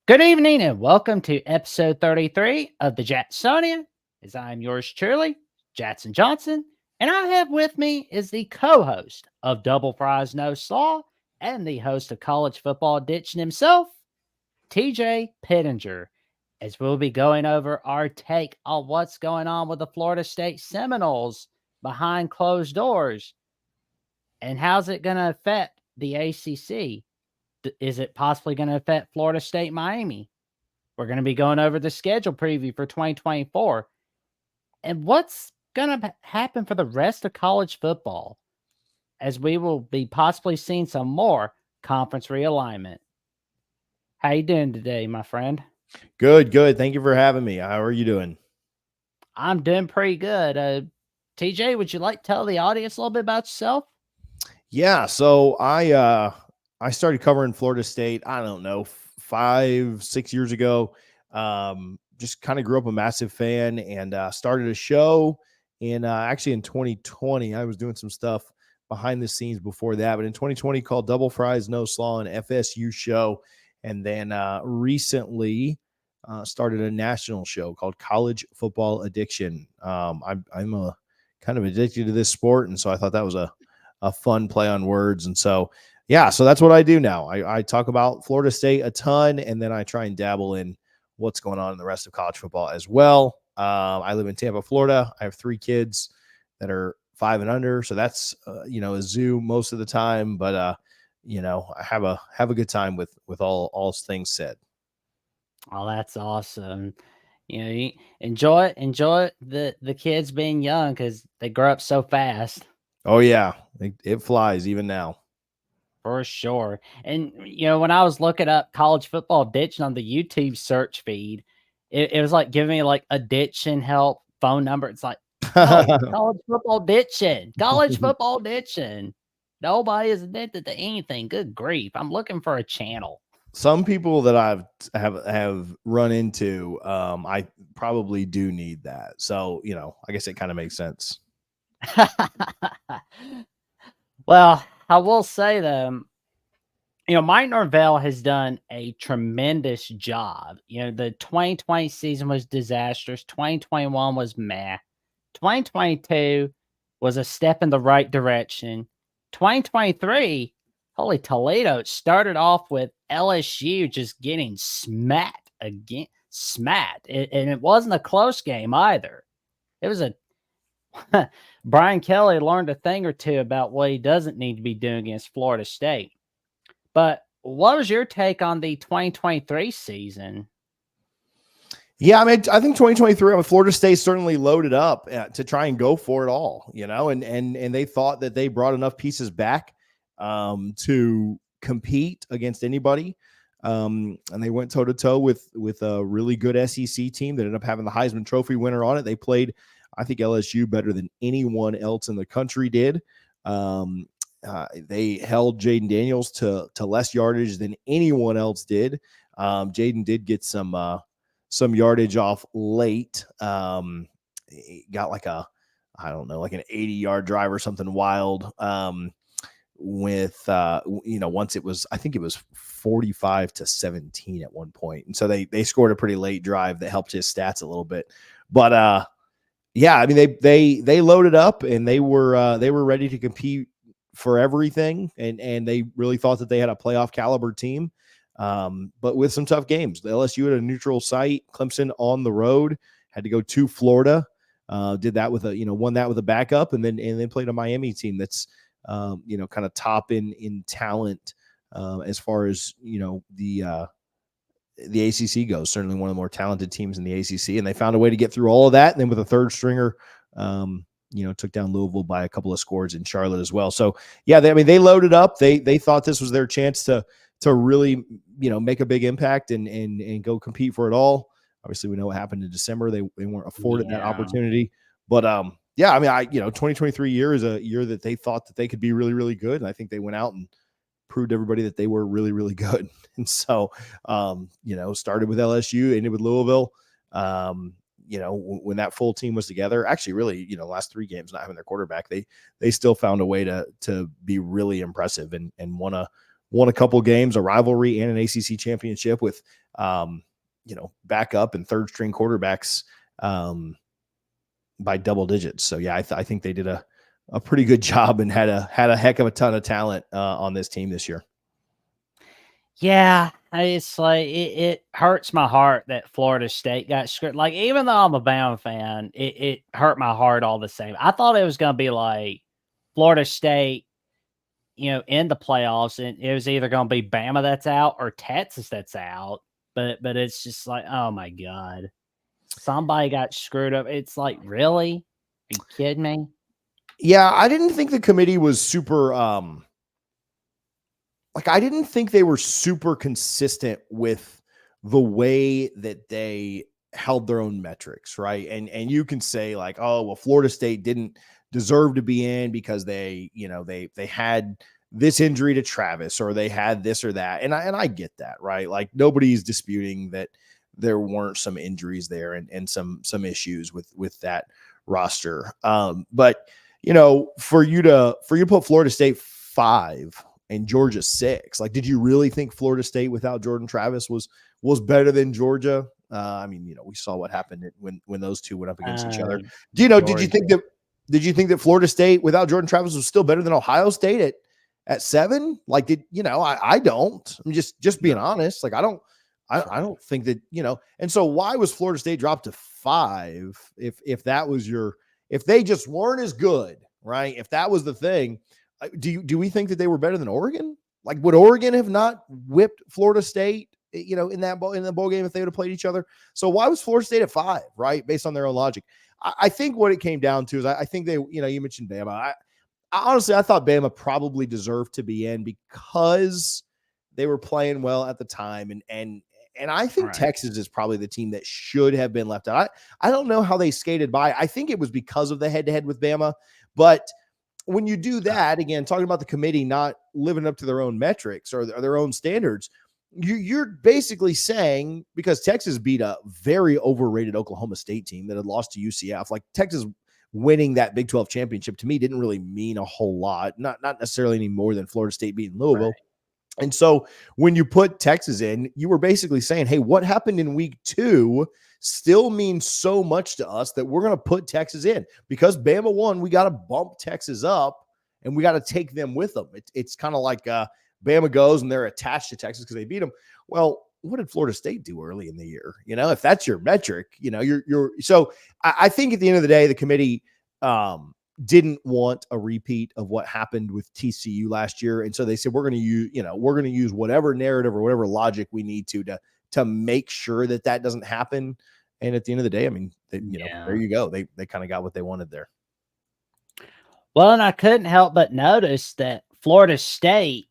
Good evening and welcome to episode 33 of the Jacksonian. As I'm yours truly, Jackson Johnson, and I have with me is the co-host of Double Fries No Slaw and the host of College Football Ditching himself, TJ Pittinger, as we'll be going over our take on what's going on with the Florida State Seminoles behind closed doors and how's it going to affect the ACC. Is it possibly going to affect Florida State Miami? We're going to be going over the schedule preview for 2024 and what's going to happen for the rest of college football, as we will be possibly seeing some more conference realignment. How you doing today, my friend? Good, good. Thank you for having me. How are you doing? I'm doing pretty good. TJ, would you like to tell the audience a little bit about yourself? Yeah, so I started covering Florida State, I don't know, 5, 6 years ago. Just kind of grew up a massive fan and started a show actually in 2020. I was doing some stuff behind the scenes before that, but in 2020 called Double Fries No Slaw, an FSU show. And then recently started a national show called College Football Addiction. I'm a kind of addicted to this sport, and so I thought that was a fun play on words. And so, yeah, so that's what I do now. I talk about Florida State a ton, and then I try and dabble in what's going on in the rest of college football as well. I live in Tampa, Florida. I have 3 kids that are 5 and under, so that's a zoo most of the time. But I have a good time with all things said. Oh, that's awesome. You enjoy the kids being young because they grow up so fast. Oh yeah, it flies even now. For sure. And, when I was looking up college football ditching on the YouTube search feed, it was like giving me like a ditching help phone number. It's like, no, college football ditching, college football ditching. Nobody is addicted to anything. Good grief. I'm looking for a channel. Some people that have run into, I probably do need that. So, I guess it kind of makes sense. Well, I will say though, Mike Norvell has done a tremendous job. The 2020 season was disastrous. 2021 was meh. 2022 was a step in the right direction. 2023, holy Toledo, it started off with LSU just getting smacked again, and it wasn't a close game either. It was a Brian Kelly learned a thing or two about what he doesn't need to be doing against Florida State. But what was your take on the 2023 season? Yeah, I mean, I think 2023, Florida State certainly loaded up to try and go for it all, and they thought that they brought enough pieces back to compete against anybody. And they went toe to toe with a really good SEC team that ended up having the Heisman Trophy winner on it. They played, I think, LSU better than anyone else in the country did. They held Jaden Daniels to less yardage than anyone else did. Jaden did get some yardage off late. He got like an 80-yard drive or something wild. Once it was, I think it was 45-17 at one point. And so they scored a pretty late drive that helped his stats a little bit. But yeah, I mean, they loaded up and they were ready to compete for everything. And they really thought that they had a playoff caliber team. But with some tough games. The LSU at a neutral site, Clemson on the road, had to go to Florida. Did that with won that with a backup, and then played a Miami team that's kind of top in talent as far as the ACC goes. Certainly one of the more talented teams in the ACC, and they found a way to get through all of that. And then with a third stringer, took down Louisville by a couple of scores in Charlotte as well. So yeah, they loaded up. They thought this was their chance to really, make a big impact and go compete for it all. Obviously, we know what happened in December. They weren't afforded that opportunity. But, yeah, I mean, 2023 year is a year that they thought that they could be really, really good. And I think they went out and proved everybody that they were really, really good. And so, started with LSU, ended with Louisville. When that full team was together, actually really, last 3 games not having their quarterback, they still found a way to be really impressive and won won a couple games, a rivalry and an ACC championship with, backup and third string quarterbacks by double digits. So yeah, I think they did a pretty good job and had a heck of a ton of talent on this team this year. Yeah, it's like it hurts my heart that Florida State got screwed. Like, even though I'm a Bama fan, it hurt my heart all the same. I thought it was going to be like Florida State, in the playoffs, and it was either going to be Bama that's out or Texas that's out. But it's just like, oh my God, somebody got screwed up. It's like, really? Are you kidding me? Yeah, I didn't think the committee was super. I didn't think they were super consistent with the way that they held their own metrics, right? And you can say like, oh, well, Florida State didn't deserve to be in because they had this injury to Travis, or they had this or that. And I get that, right? Like, nobody's disputing that there weren't some injuries there and some issues with that roster. But for you to put Florida State 5 and Georgia 6, like, did you really think Florida State without Jordan Travis was better than Georgia? We saw what happened when those two went up against each other. Did you think that Florida State without Jordan Travis was still better than Ohio State at 7? Like, I don't. I'm just being honest. Like, I don't think that, and so why was Florida State dropped to 5 if that was if they just weren't as good, right? If that was the thing, do we think that they were better than Oregon? Like, would Oregon have not whipped Florida State, in the bowl game if they would have played each other? So why was Florida State at 5, right? Based on their own logic. I think what it came down to is I think they, you mentioned Bama. I honestly, I thought Bama probably deserved to be in because they were playing well at the time. And I think Right. Texas is probably the team that should have been left out. I don't know how they skated by. I think it was because of the head-to-head with Bama. But when you do that, again, talking about the committee not living up to their own metrics or their own standards, you're basically saying, because Texas beat a very overrated Oklahoma State team that had lost to UCF, like, Texas winning that Big 12 championship to me didn't really mean a whole lot, not necessarily any more than Florida State beating Louisville. Right. And so when you put Texas in, you were basically saying, hey, what happened in week 2 still means so much to us that we're going to put Texas in. Because Bama won, we got to bump Texas up and we got to take them with them. It's kind of like Bama goes and they're attached to Texas because they beat them. Well, what did Florida State do early in the year? If that's your metric, you're so I think at the end of the day, the committee didn't want a repeat of what happened with TCU last year. And so they said, we're going to use whatever narrative or whatever logic we need to make sure that doesn't happen. And at the end of the day, there you go. They kind of got what they wanted there. Well, and I couldn't help but notice that Florida State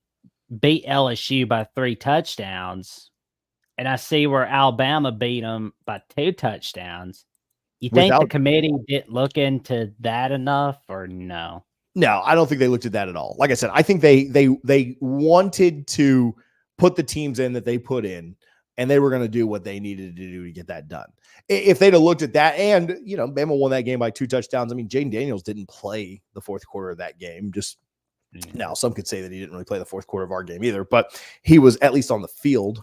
beat LSU by 3 touchdowns. And I see where Alabama beat them by 2 touchdowns. You think the committee didn't look into that enough, or no? No, I don't think they looked at that at all. Like I said, I think they wanted to put the teams in that they put in, and they were going to do what they needed to do to get that done. If they'd have looked at that, and Bama won that game by 2 touchdowns. I mean, Jaden Daniels didn't play the fourth quarter of that game. Now, some could say that he didn't really play the fourth quarter of our game either, but he was at least on the field.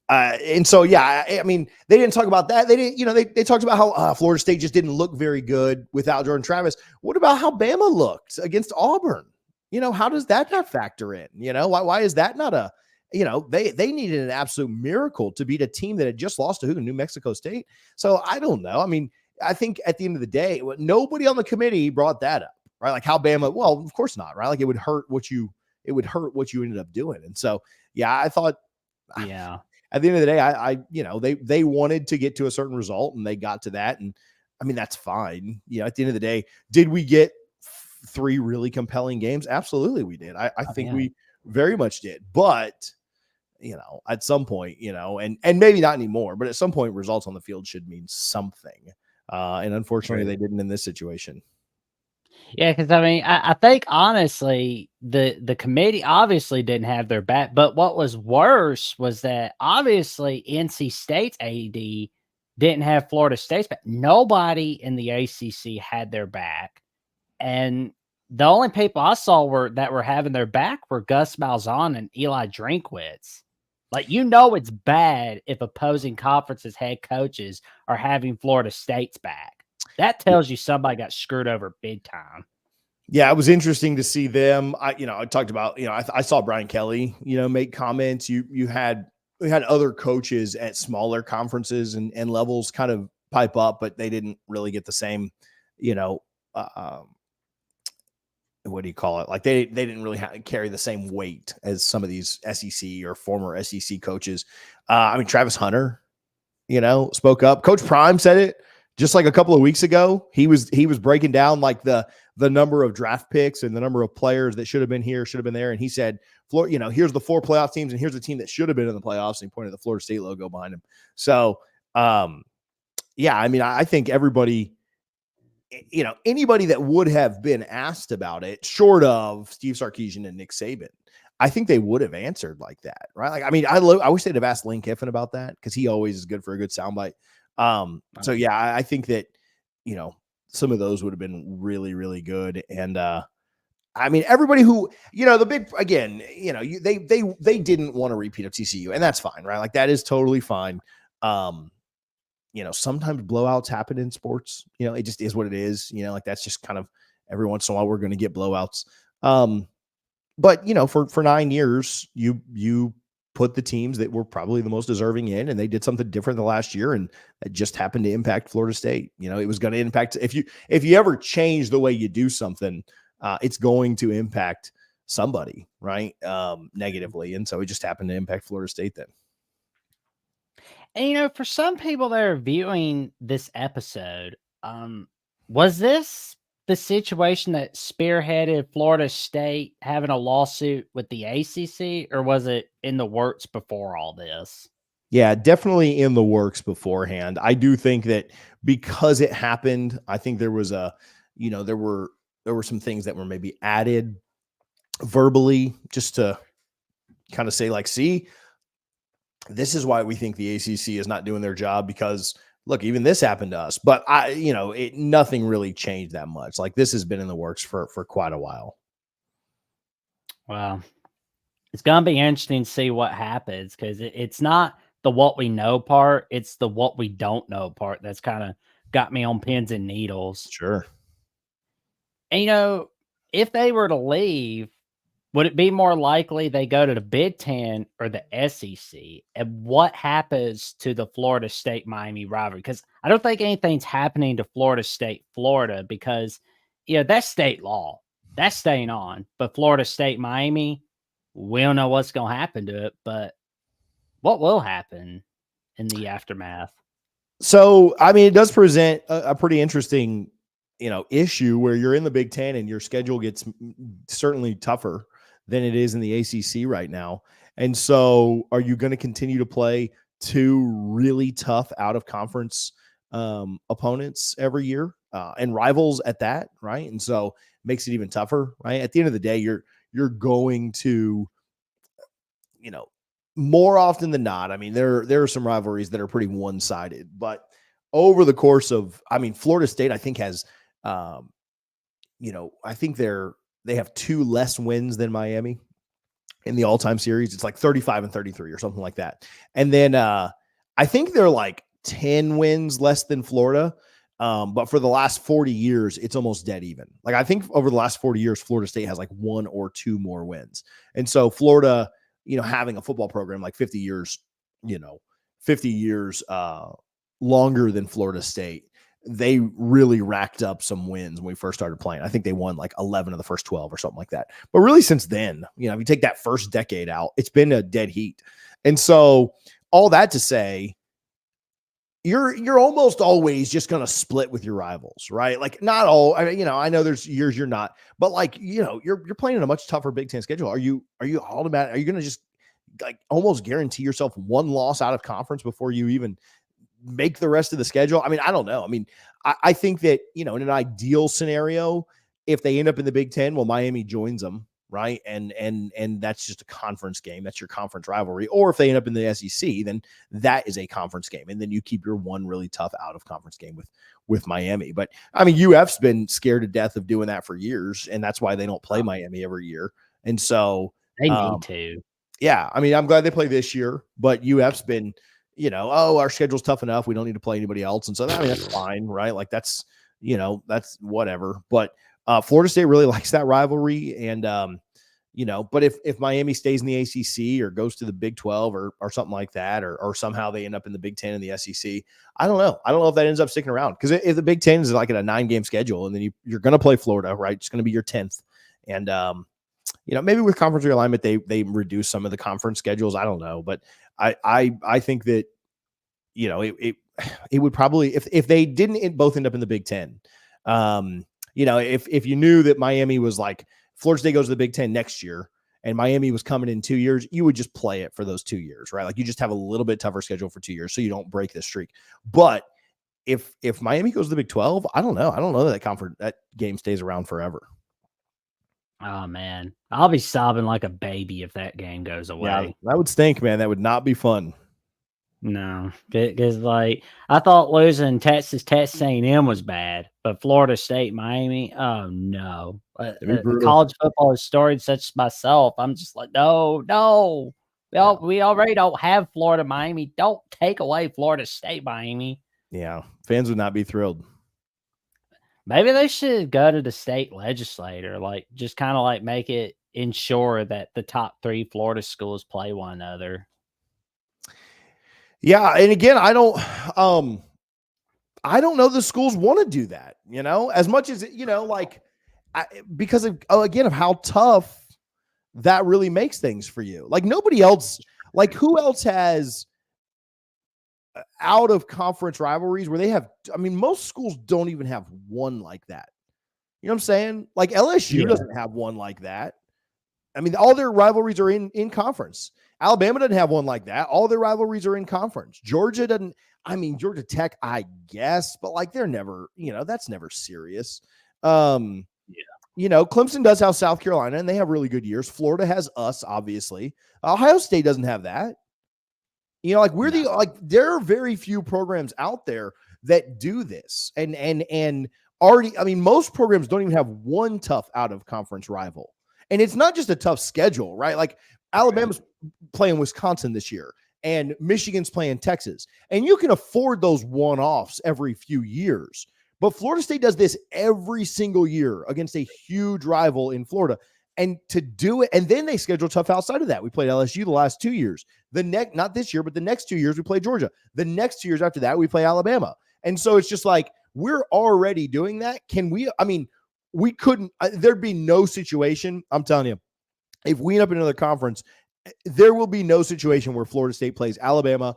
And so, yeah, I mean, they didn't talk about that. They didn't, they talked about how Florida State just didn't look very good without Jordan Travis. What about how Bama looked against Auburn? How does that not factor in? Why is that not they needed an absolute miracle to beat a team that had just lost to New Mexico State. So I don't know. I mean, I think at the end of the day, nobody on the committee brought that up, right? Like how Bama, well, of course not, right? Like it would hurt what you ended up doing. And so, yeah, I thought, yeah. At the end of the day, they wanted to get to a certain result and they got to that. And I mean, that's fine. At the end of the day, did we get 3 really compelling games? Absolutely we did. I think we very much did. But, at some point, and maybe not anymore, but at some point results on the field should mean something. And unfortunately they didn't in this situation. Yeah, because I mean, I think honestly, the committee obviously didn't have their back. But what was worse was that obviously NC State's AD didn't have Florida State's back. Nobody in the ACC had their back, and The only people I saw that were having their back were Gus Malzahn and Eli Drinkwitz. Like, it's bad if opposing conferences head coaches are having Florida State's back. That tells you somebody got screwed over big time. Yeah, it was interesting to see them. I talked about, I saw Brian Kelly, make comments. We had other coaches at smaller conferences and levels kind of pipe up, but they didn't really get the same, what do you call it? Like they didn't really carry the same weight as some of these SEC or former SEC coaches. Travis Hunter, spoke up. Coach Prime said it just like a couple of weeks ago. He was breaking down like the number of draft picks and the number of players that should have been here, should have been there. And he said, here's the 4 playoff teams and here's the team that should have been in the playoffs. And he pointed at the Florida State logo behind him. So, I think everybody, anybody that would have been asked about it, short of Steve Sarkisian and Nick Saban, I think they would have answered like that, right? Like, I wish they'd have asked Lane Kiffin about that because he always is good for a good soundbite. I think that, some of those would have been really, really good. And, everybody who, the big, again, they didn't want to repeat of TCU, and that's fine, right? Like that is totally fine. Sometimes blowouts happen in sports, it just is what it is, like that's just kind of every once in a while we're going to get blowouts. But for 9 years, you put the teams that were probably the most deserving in, and they did something different the last year, and it just happened to impact Florida State. It was going to impact if you ever change the way you do something, it's going to impact somebody, right? Negatively, and so it just happened to impact Florida State then. And for some people that are viewing this episode, was this the situation that spearheaded Florida State having a lawsuit with the ACC, or was it in the works before all this? Yeah, definitely in the works beforehand. I do think that because it happened, I think there was there were some things that were maybe added verbally just to kind of say like, see, this is why we think the ACC is not doing their job, because look, even this happened to us, but nothing really changed that much. Like this has been in the works for quite a while. Well, it's going to be interesting to see what happens, because it's not the what we know part, it's the what we don't know part that's kind of got me on pins and needles. Sure. And if they were to leave, would it be more likely they go to the Big Ten or the SEC? And what happens to the Florida State-Miami rivalry? Because I don't think anything's happening to Florida State, Florida, because, that's state law. That's staying on. But Florida State-Miami, we don't know what's going to happen to it. But what will happen in the aftermath? So, it does present a pretty interesting, issue where you're in the Big Ten and your schedule gets certainly tougher than it is in the ACC right now. And so are you going to continue to play 2 really tough out of conference opponents every year and rivals at that, right? And so it makes it even tougher, right? At the end of the day, you're going to, more often than not, there are some rivalries that are pretty one-sided, but over the course of, Florida State, I think has, I think they have 2 less wins than Miami in the all-time series. It's like 35-33 or something like that. And then I think they're like 10 wins less than Florida. But for the last 40 years, it's almost dead even. Like I think over the last 40 years, Florida State has like 1 or 2 more wins. And so Florida, having a football program like 50 years longer than Florida State, they really racked up some wins when we first started playing. I think they won like 11 of the first 12 or something like that. But really since then, if you take that first decade out, it's been a dead heat. And so all that to say, you're almost always just going to split with your rivals, right? Like not all, I know there's years you're not, but like, you're playing in a much tougher Big Ten schedule. Are you automatic? Are you going to just like almost guarantee yourself 1 loss out of conference before you even make the rest of the schedule? I don't know. I think that, in an ideal scenario, if they end up in the Big Ten, well, Miami joins them, right? And that's just a conference game. That's your conference rivalry. Or if they end up in the SEC, then that is a conference game, and then you keep your one really tough out of conference game with Miami. But I mean, UF's been scared to death of doing that for years, and that's why they don't play Miami every year. And so they need to. Yeah, I mean, I'm glad they play this year, but UF's been, our schedule's tough enough. We don't need to play anybody else. And so, I mean, that's fine, right? Like that's whatever. But Florida State really likes that rivalry. And, but if Miami stays in the ACC or goes to the Big 12 or something like that, or somehow they end up in the Big 10 and the SEC, I don't know. I don't know if that ends up sticking around, because if the Big 10 is like at a 9-game schedule and then you're going to play Florida, right? It's going to be your 10th. And, maybe with conference realignment, they reduce some of the conference schedules. I don't know, but I think that, it would probably, if they didn't both end up in the Big 10, if you knew that Miami was like Florida State goes to the Big 10 next year and Miami was coming in 2 years, you would just play it for those 2 years, right? Like you just have a little bit tougher schedule for 2 years so you don't break the streak. But if Miami goes to the Big 12, I don't know. I don't know that game stays around forever. Oh man, I'll be sobbing like a baby if that game goes away. Yeah, that would stink, man. That would not be fun. No, because like I thought losing Texas A&M was bad, but Florida State, Miami, oh no. College football historian such as myself, I'm just like, no. We already don't have Florida, Miami. Don't take away Florida State, Miami. Yeah, fans would not be thrilled. Maybe they should go to the state legislature, like just kind of like make it ensure that the top 3 Florida schools play one another. Yeah, and again, I don't know the schools want to do that, as much as because of how tough that really makes things for you. Like nobody else, like who else has out of conference rivalries where they have, most schools don't even have one like that. You know what I'm saying? Like LSU doesn't have one like that. I mean, all their rivalries are in conference. Alabama doesn't have one like that. All their rivalries are in conference. Georgia doesn't. I mean, Georgia Tech, I guess, but like they're never, that's never serious. Clemson does have South Carolina and they have really good years. Florida has us, obviously. Ohio State doesn't have that. There are very few programs out there that do this. And already, most programs don't even have one tough out of conference rival. And it's not just a tough schedule, right? Like Alabama's playing Wisconsin this year and Michigan's playing Texas. And you can afford those one-offs every few years. But Florida State does this every single year against a huge rival in Florida. And to do it, and then they schedule tough outside of that. We played LSU the last 2 years. Not this year, but the next 2 years we play Georgia. The next 2 years after that, we play Alabama. And so it's just like, we're already doing that. We couldn't, there'd be no situation. I'm telling you, if we end up in another conference, there will be no situation where Florida State plays Alabama,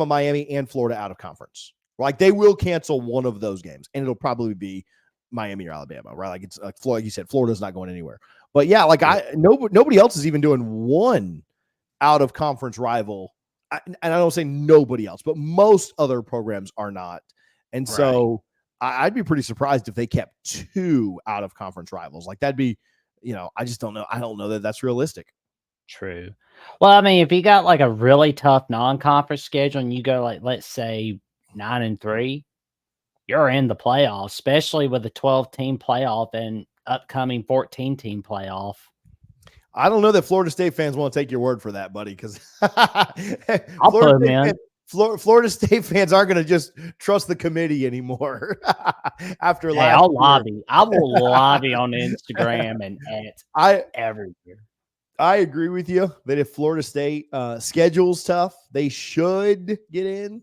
Miami, and Florida out of conference. Like they will cancel one of those games, and it'll probably be Miami or Alabama, right? Like it's like Florida. Like you said, Florida's not going anywhere. But yeah, nobody else is even doing one out of conference rival. And I don't say nobody else, but most other programs are not. And so I'd be pretty surprised if they kept 2 out of conference rivals. Like that'd be, I just don't know. I don't know that that's realistic. True. Well, I mean, if you got like a really tough non-conference schedule and you go like, let's say 9-3, you're in the playoffs, especially with a 12-team playoff and upcoming 14-team playoff. I don't know that Florida State fans want to take your word for that, buddy, because Florida State fans aren't going to just trust the committee anymore after last I'll year. lobby. I will lobby on Instagram and every year. I agree with you that if Florida State schedule's tough, they should get in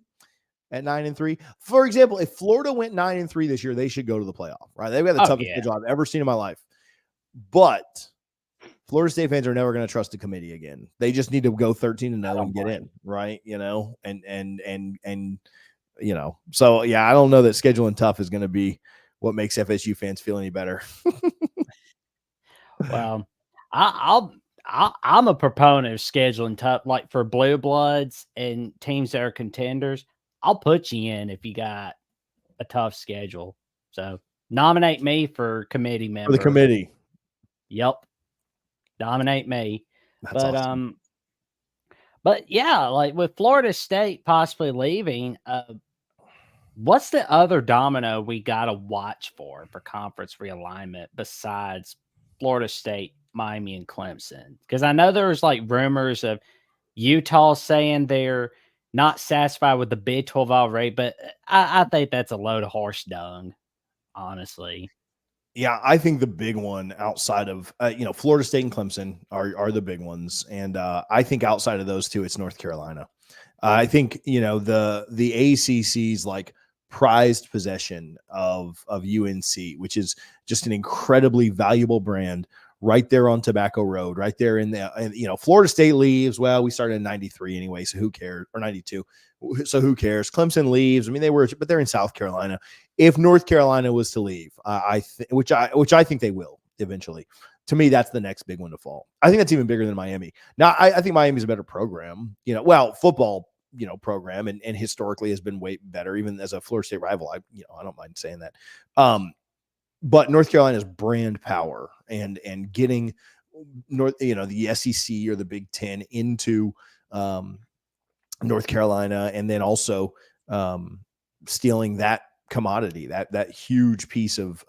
at 9-3. For example, if Florida went 9-3 this year, they should go to the playoff, right? They've got the toughest schedule I've ever seen in my life. But Florida State fans are never going to trust the committee again. They just need to go 13-0 and get in, right? So yeah, I don't know that scheduling tough is going to be what makes FSU fans feel any better. Well, I'm a proponent of scheduling tough, like for blue bloods and teams that are contenders. I'll put you in if you got a tough schedule. So nominate me for committee member. For the committee. Yep. Dominate me. That's But awesome. but yeah, like with Florida State possibly leaving, what's the other domino we gotta watch for conference realignment besides Florida State, Miami, and Clemson? Because I know there was like rumors of Utah saying they're not satisfied with the Big 12 already, but I think that's a load of horse dung, honestly. Yeah, I think the big one outside of Florida State and Clemson are the big ones, and I think outside of those two, it's North Carolina. I think the ACC's like prized possession of UNC, which is just an incredibly valuable brand right there on Tobacco Road, right there in the Florida State leaves. Well, we started in '93 anyway, so who cares? Or '92, so who cares? Clemson leaves. I mean, but they're in South Carolina. If North Carolina was to leave, which I think they will eventually. To me, that's the next big one to fall. I think that's even bigger than Miami. Now, I think Miami's a better program. Football program and historically has been way better, even as a Florida State rival. I don't mind saying that. But North Carolina's brand power and getting the SEC or the Big Ten into North Carolina, and then also stealing that commodity, that huge piece of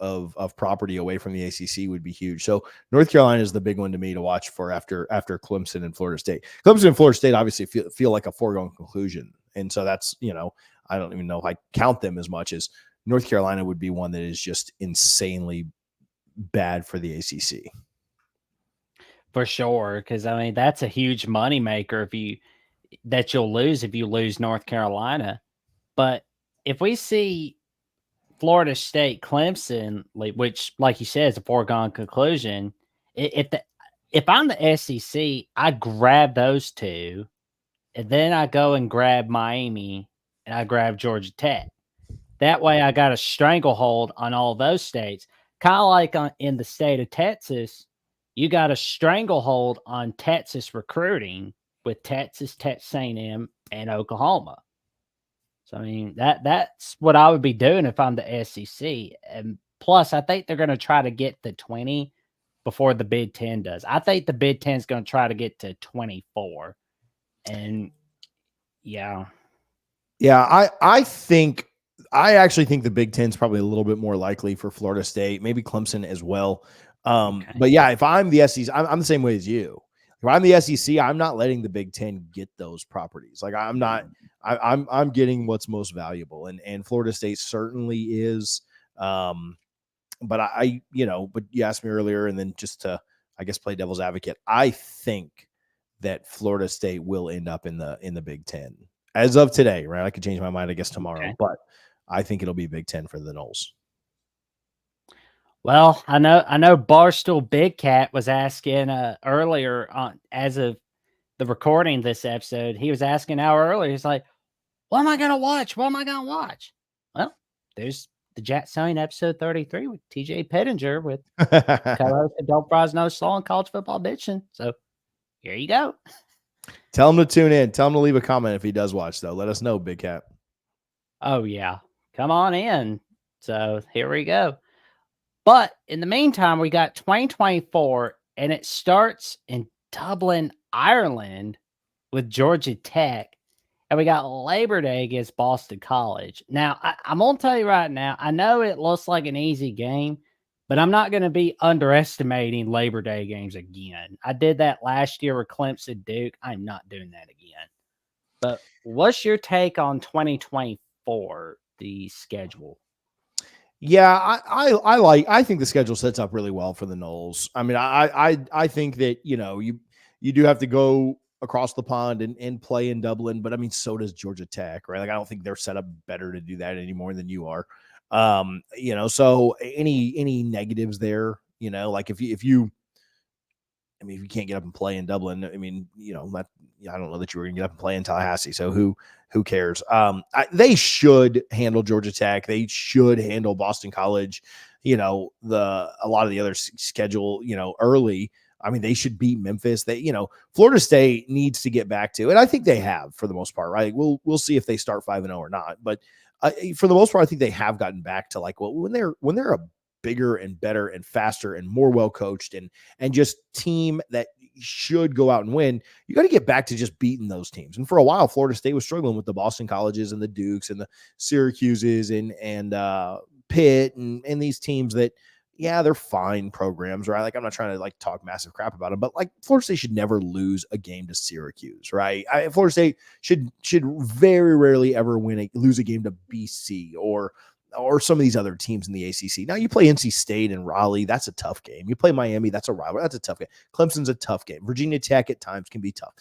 property away from the ACC would be huge. So North Carolina is the big one to me to watch for after Clemson and Florida State. Clemson and Florida State obviously feel like a foregone conclusion, and so that's I don't even know if I count them as much as North Carolina would be one that is just insanely bad for the ACC. For sure, because I mean that's a huge moneymaker that you'll lose if you lose North Carolina. But if we see Florida State, Clemson, which, like you said, is a foregone conclusion. If I'm the SEC, I grab those two, and then I go and grab Miami, and I grab Georgia Tech. That way, I got a stranglehold on all those states. Kind of like in the state of Texas, you got a stranglehold on Texas recruiting with Texas, Texas A&M, and Oklahoma. So I mean that's what I would be doing if I'm the SEC. And plus, I think they're going to try to get to 20 before the Big Ten does. I think the Big Ten is going to try to get to 24. And yeah, I actually think the Big Ten is probably a little bit more likely for Florida State, maybe Clemson as well. okay. But yeah, if I'm the SEC, I'm the same way as you. If I'm the SEC, I'm not letting the Big Ten get those properties. Like I'm not. I'm getting what's most valuable, and Florida State certainly is. But but you asked me earlier, and then just to, I guess, play devil's advocate, I think that Florida State will end up in the Big Ten as of today. Right, I could change my mind, I guess, tomorrow, but I think it'll be Big Ten for the Noles. Well, I know Barstool Big Cat was asking earlier on, as of the recording of this episode, he was asking an hour earlier. He's like, what am I going to watch? What am I going to watch? Well, there's the Jacksonian episode 33 with TJ Pittinger with co-host of Don't Fries No Slaw and College Football Bitchin'. So here you go. Tell him to tune in. Tell him to leave a comment if he does watch, though. Let us know, Big Cat. Oh, yeah. Come on in. So here we go. But in the meantime, we got 2024, and it starts in Dublin, Ireland with Georgia Tech. And we got Labor Day against Boston College. Now, I'm going to tell you right now, I know it looks like an easy game, but I'm not going to be underestimating Labor Day games again. I did that last year with Clemson Duke. I'm not doing that again. But what's your take on 2024, the schedule? Yeah, I think the schedule sets up really well for the Noles. I mean, I think that, you do have to go across the pond and play in Dublin, but I mean, so does Georgia Tech, right? Like, I don't think they're set up better to do that anymore than you are. So any negatives there, like if you can't get up and play in Dublin, I mean, I don't know that you were gonna get up and play in Tallahassee. So who cares? They should handle Georgia Tech. They should handle Boston College. A lot of the other schedule, early. I mean, they should beat Memphis. Florida State needs to get back to, and I think they have for the most part, right? We'll see if they start 5-0 or not. But for the most part, I think they have gotten back to when they're a bigger and better and faster and more well coached and just team that should go out and win, you got to get back to just beating those teams. And for a while, Florida State was struggling with the Boston Colleges and the Dukes and the Syracuses and Pitt and these teams that, yeah, they're fine programs, right? Like, I'm not trying to like talk massive crap about them, but like Florida State should never lose a game to Syracuse, right? Florida State should very rarely ever lose a game to BC or some of these other teams in the ACC. Now you play NC State and Raleigh, that's a tough game. You play Miami, that's a rival, that's a tough game. Clemson's a tough game. Virginia Tech at times can be tough.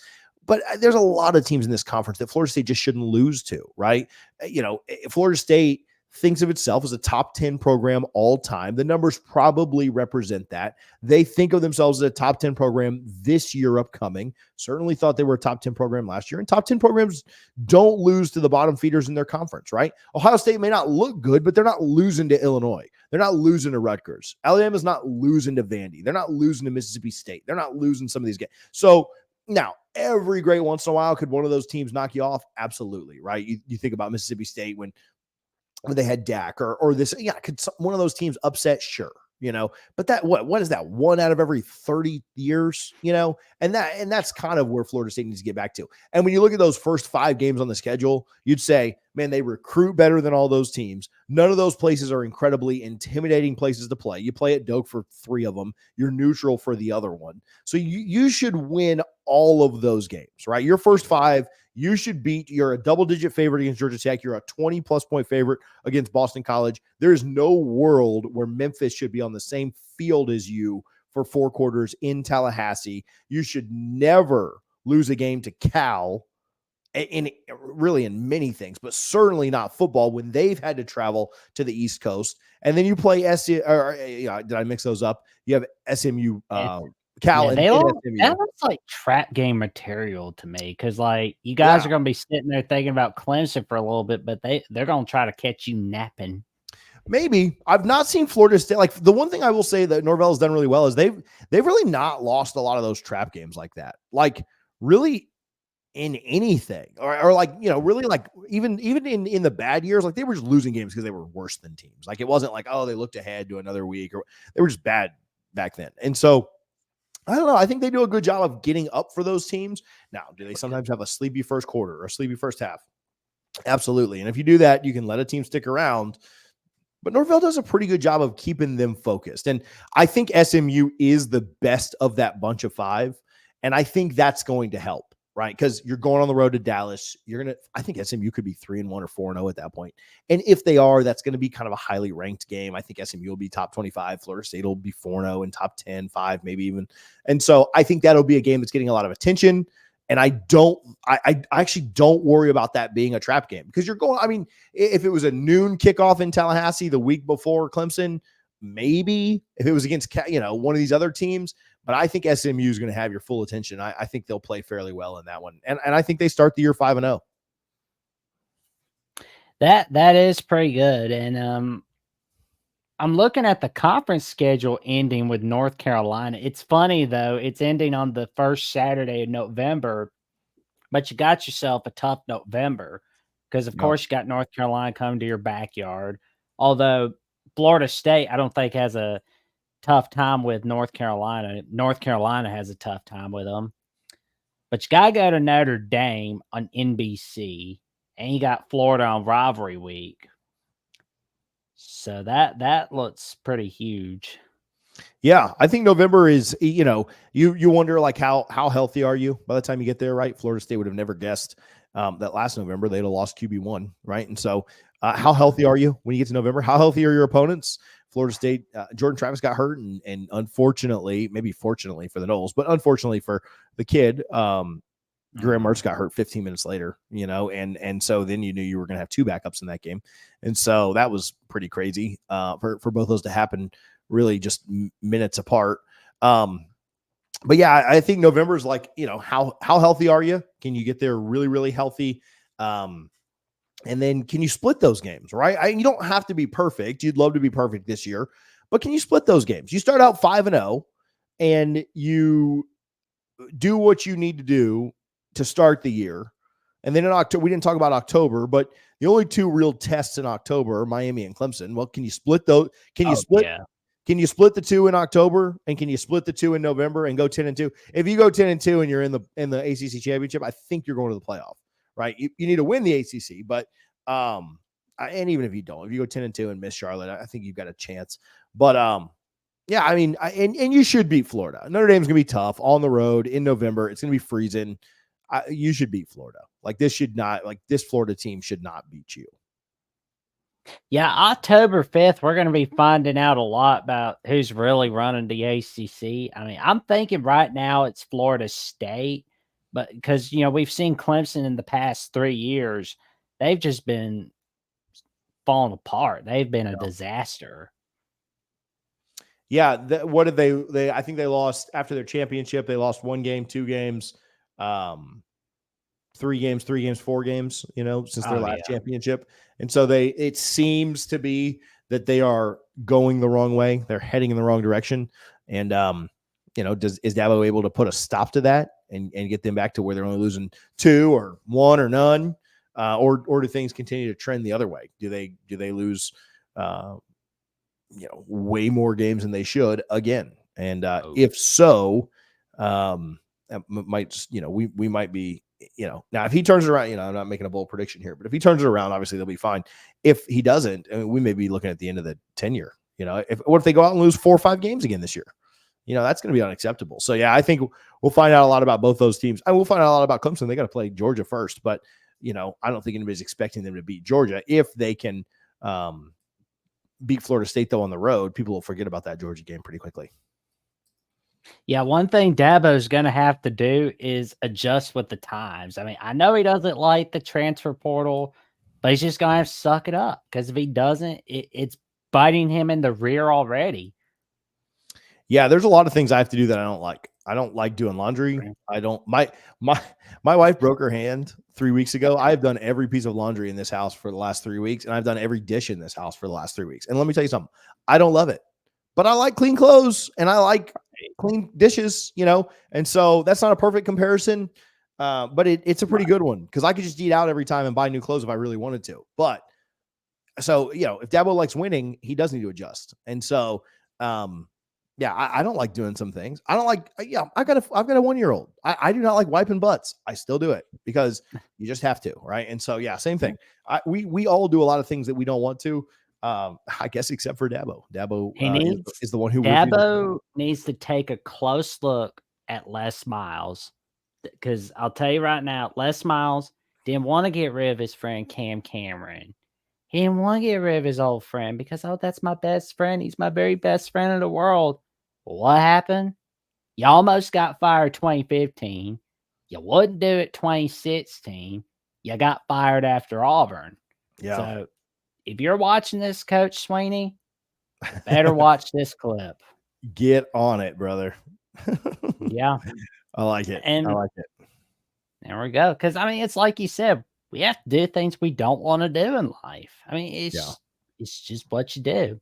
But there's a lot of teams in this conference that Florida State just shouldn't lose to, right? Florida State thinks of itself as a top 10 program all time. The numbers probably represent that. They think of themselves as a top 10 program this year upcoming. Certainly thought they were a top 10 program last year. And top 10 programs don't lose to the bottom feeders in their conference, right? Ohio State may not look good, but they're not losing to Illinois. They're not losing to Rutgers. Alabama's not losing to Vandy. They're not losing to Mississippi State. They're not losing some of these games. So now, every great once in a while, could one of those teams knock you off? Absolutely, right? You think about Mississippi State when they had Dak or this, yeah, could one of those teams upset? Sure. But that, what is that? 1 out of every 30 years, and that's kind of where Florida State needs to get back to. And when you look at those first 5 games on the schedule, you'd say, man, they recruit better than all those teams. None of those places are incredibly intimidating places to play. You play at Doak for 3 of them. You're neutral for the other one. So you should win all of those games, right? Your first 5, you should beat. You're a double-digit favorite against Georgia Tech. You're a 20-plus point favorite against Boston College. There is no world where Memphis should be on the same field as you for 4 quarters in Tallahassee. You should never lose a game to Cal in many things, but certainly not football when they've had to travel to the East Coast. And then you play did I mix those up? You have SMU, Cal, and SMU. That looks like trap game material to me, because like you guys are going to be sitting there thinking about Clemson for a little bit, but they're going to try to catch you napping. Maybe. I've not seen Florida State. Like, the one thing I will say that Norvell has done really well is they've really not lost a lot of those trap games like that. Like, really in anything, or like, really, like even in the bad years, like they were just losing games because they were worse than teams. Like, it wasn't like, oh, they looked ahead to another week, or they were just bad back then. And so I don't know. I think they do a good job of getting up for those teams. Now, do they sometimes have a sleepy first quarter or a sleepy first half? Absolutely. And if you do that, you can let a team stick around. But Norvell does a pretty good job of keeping them focused. And I think SMU is the best of that bunch of 5. And I think that's going to help, right? Because you're going on the road to Dallas. I think SMU could be 3-1 or 4-0 at that point. And if they are, that's going to be kind of a highly ranked game. I think SMU will be top 25. Florida State will be 4-0 and top 10, 5, maybe even. And so I think that'll be a game that's getting a lot of attention. And I actually don't worry about that being a trap game, because if it was a noon kickoff in Tallahassee the week before Clemson, maybe if it was against, one of these other teams, but I think SMU is going to have your full attention. I think they'll play fairly well in that one. And I think they start the year 5-0. That is pretty good. And, I'm looking at the conference schedule ending with North Carolina. It's funny, though. It's ending on the first Saturday of November, but you got yourself a tough November because, of course, you got North Carolina coming to your backyard. Although Florida State, I don't think, has a tough time with North Carolina. North Carolina has a tough time with them. But you got to go to Notre Dame on NBC, and you got Florida on rivalry week. So that looks pretty huge. Yeah, I think November is, you wonder like how healthy are you by the time you get there, right? Florida State would have never guessed that last November they'd have lost QB1, right? And so how healthy are you when you get to November? How healthy are your opponents? Florida State, Jordan Travis got hurt, and unfortunately, maybe fortunately for the Noles, but unfortunately for the kid, Graham Mertz got hurt 15 minutes later, and so then you knew you were going to have 2 backups in that game. And so that was pretty crazy for both those to happen really just minutes apart. But yeah, I think November is like, how healthy are you? Can you get there really, really healthy? And then can you split those games, right? You don't have to be perfect. You'd love to be perfect this year, but can you split those games? You start out 5-0 and you do what you need to do to start the year. And then in October, we didn't talk about October, but the only 2 real tests in October are Miami and Clemson. Well, can you split those? Can you split Can you split the two in October, and can you split the two in November and go 10-2? If you go 10-2 and you're in the ACC championship, I think you're going to the playoff, right? You need to win the ACC, but and even if you don't, if you go 10-2 and miss Charlotte, I think you've got a chance. But yeah, I mean, and you should beat Florida. Notre Dame's gonna be tough on the road in November. It's gonna be freezing. You should beat Florida. Like this Florida team should not beat you. Yeah, October 5th, we're going to be finding out a lot about who's really running the ACC. I mean, I'm thinking right now it's Florida State, but because, we've seen Clemson in the past 3 years, they've just been falling apart. They've been a disaster. Yeah, what did they? I think they lost after their championship. They lost 1 game, 2 games, 3 games, 4 games. Since their last championship, and so it seems to be that they are going the wrong way. They're heading in the wrong direction, and is Dabo able to put a stop to that and get them back to where they're only losing 2 or 1 or none, or do things continue to trend the other way? Do they lose? Way more games than they should again. And if so, might we might be, now if he turns it around, I'm not making a bold prediction here, but if he turns it around, obviously they'll be fine. If he doesn't, I mean, we may be looking at the end of the tenure. What if they go out and lose 4 or 5 games again this year? That's going to be unacceptable. So yeah, I think we'll find out a lot about both those teams. I will find out a lot about Clemson. They got to play Georgia first, but I don't think anybody's expecting them to beat Georgia. If they can, beat Florida State though on the road, people will forget about that Georgia game pretty quickly. Yeah, one thing Dabo's going to have to do is adjust with the times. I mean, I know he doesn't like the transfer portal, but he's just going to have to suck it up, because if he doesn't, it's biting him in the rear already. Yeah, there's a lot of things I have to do that I don't like. I don't like doing laundry. I don't. My wife broke her hand 3 weeks ago. I've done every piece of laundry in this house for the last 3 weeks, and I've done every dish in this house for the last 3 weeks. And let me tell you something. I don't love it, but I like clean clothes and I like clean dishes. And so that's not a perfect comparison, but it's a pretty good one, because I could just eat out every time and buy new clothes if I really wanted to. But so if Dabo likes winning, he does need to adjust. And so, yeah, I don't like doing some things. I don't like. I've got a 1-year-old. I do not like wiping butts. I still do it because you just have to, right? And so, yeah, same thing. We all do a lot of things that we don't want to. I guess except for Dabo. Dabo is the one who. Dabo needs to take a close look at Les Miles, because I'll tell you right now, Les Miles didn't want to get rid of his friend Cam Cameron. He didn't want to get rid of his old friend because, that's my best friend. He's my very best friend in the world. What happened? You almost got fired 2015. You wouldn't do it 2016. You got fired after Auburn. Yeah. So if you're watching this, Coach Sweeney, better watch this clip. Get on it, brother. Yeah. I like it. And I like it. There we go. Because, I mean, it's like you said, we have to do things we don't want to do in life. I mean, it's just what you do.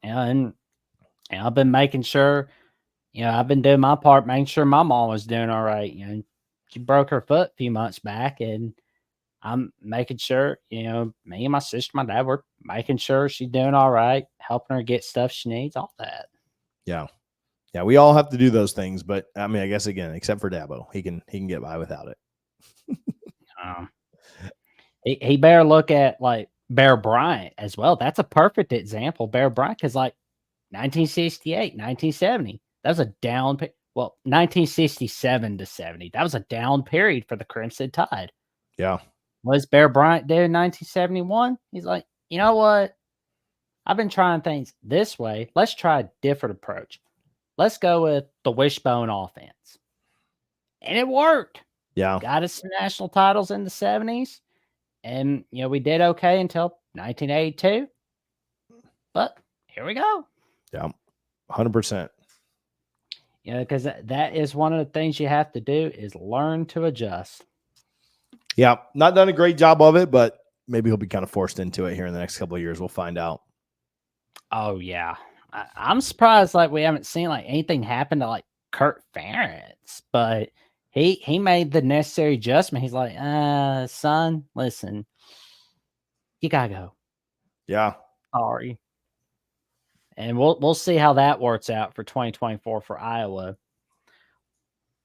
And I've been making sure, I've been doing my part, making sure my mom was doing all right. She broke her foot a few months back, and I'm making sure, me and my sister, my dad, we're making sure she's doing all right, helping her get stuff she needs, all that. Yeah. Yeah, we all have to do those things, but I mean, I guess again, except for Dabo, he can get by without it. He better look at like Bear Bryant as well. That's a perfect example. Bear Bryant, because like 1968, 1970, that was a down. 1967 to 70, that was a down period for the Crimson Tide. Yeah. What does Bear Bryant do in 1971? He's like, you know what? I've been trying things this way. Let's try a different approach. Let's go with the wishbone offense. And it worked. Yeah. Got us some national titles in the 70s. And, we did okay until 1982. But here we go. Yeah. 100%. Because that is one of the things you have to do is learn to adjust. Yeah. Not done a great job of it, but maybe he'll be kind of forced into it here in the next couple of years. We'll find out. Oh, yeah. I'm surprised like we haven't seen like anything happen to like Kurt Ferentz, but he made the necessary adjustment. He's like, son, listen, you gotta go. Yeah. Sorry. And we'll see how that works out for 2024 for Iowa.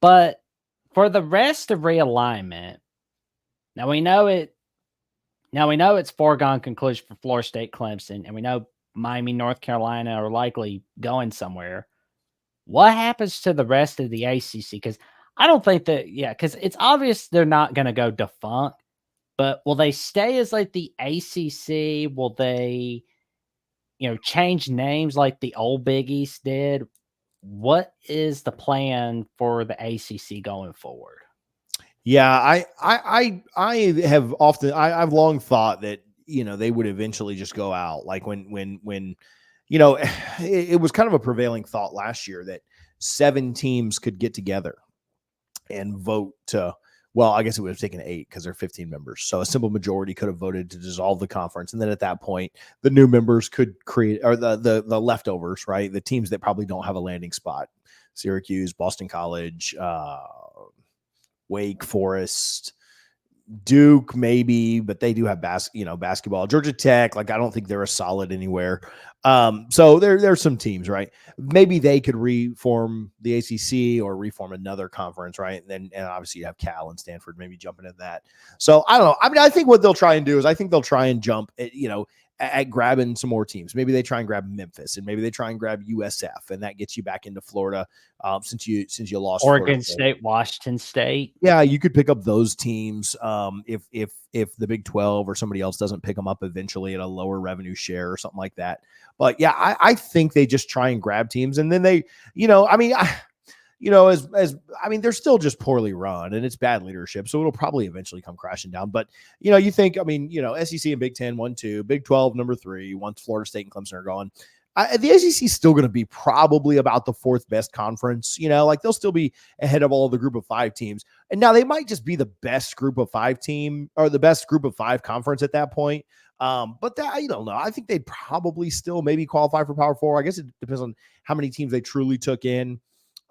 But for the rest of realignment, now we know it. Now we know it's foregone conclusion for Florida State, Clemson, and we know Miami, North Carolina are likely going somewhere. What happens to the rest of the ACC? Because I don't think that, because it's obvious they're not going to go defunct, but will they stay as like the ACC? Will they, change names like the old Big East did? What is the plan for the ACC going forward? Yeah, I have often I've long thought that they would eventually just go out. Like when it was kind of a prevailing thought last year that 7 teams could get together and vote to. Well, I guess it would have taken 8 because there are 15 members. So a simple majority could have voted to dissolve the conference. And then at that point, the new members could create, or the leftovers, right? The teams that probably don't have a landing spot, Syracuse, Boston College, Wake Forest, Duke, maybe, but they do have basketball. Georgia Tech, like I don't think they're a solid anywhere. So there's some teams, right? Maybe they could reform the ACC or reform another conference, right? And obviously you have Cal and Stanford maybe jumping into that. So I don't know. I mean, I think what they'll try and do is I think they'll try and jump at grabbing some more teams. Maybe they try and grab Memphis, and maybe they try and grab USF, and that gets you back into Florida. Since you lost Oregon State, Washington State. Yeah, you could pick up those teams if the Big 12 or somebody else doesn't pick them up eventually at a lower revenue share or something like that. But yeah, I think they just try and grab teams, and then they, they're still just poorly run and it's bad leadership. So it'll probably eventually come crashing down. But, you think, SEC and Big 10, 1, 2, Big 12, number 3, once Florida State and Clemson are gone. The ACC is still going to be probably about the 4th best conference, they'll still be ahead of all the group of 5 teams. And now they might just be the best group of 5 team or the best group of 5 conference at that point. But that, I don't know. I think they'd probably still maybe qualify for Power 4. I guess it depends on how many teams they truly took in.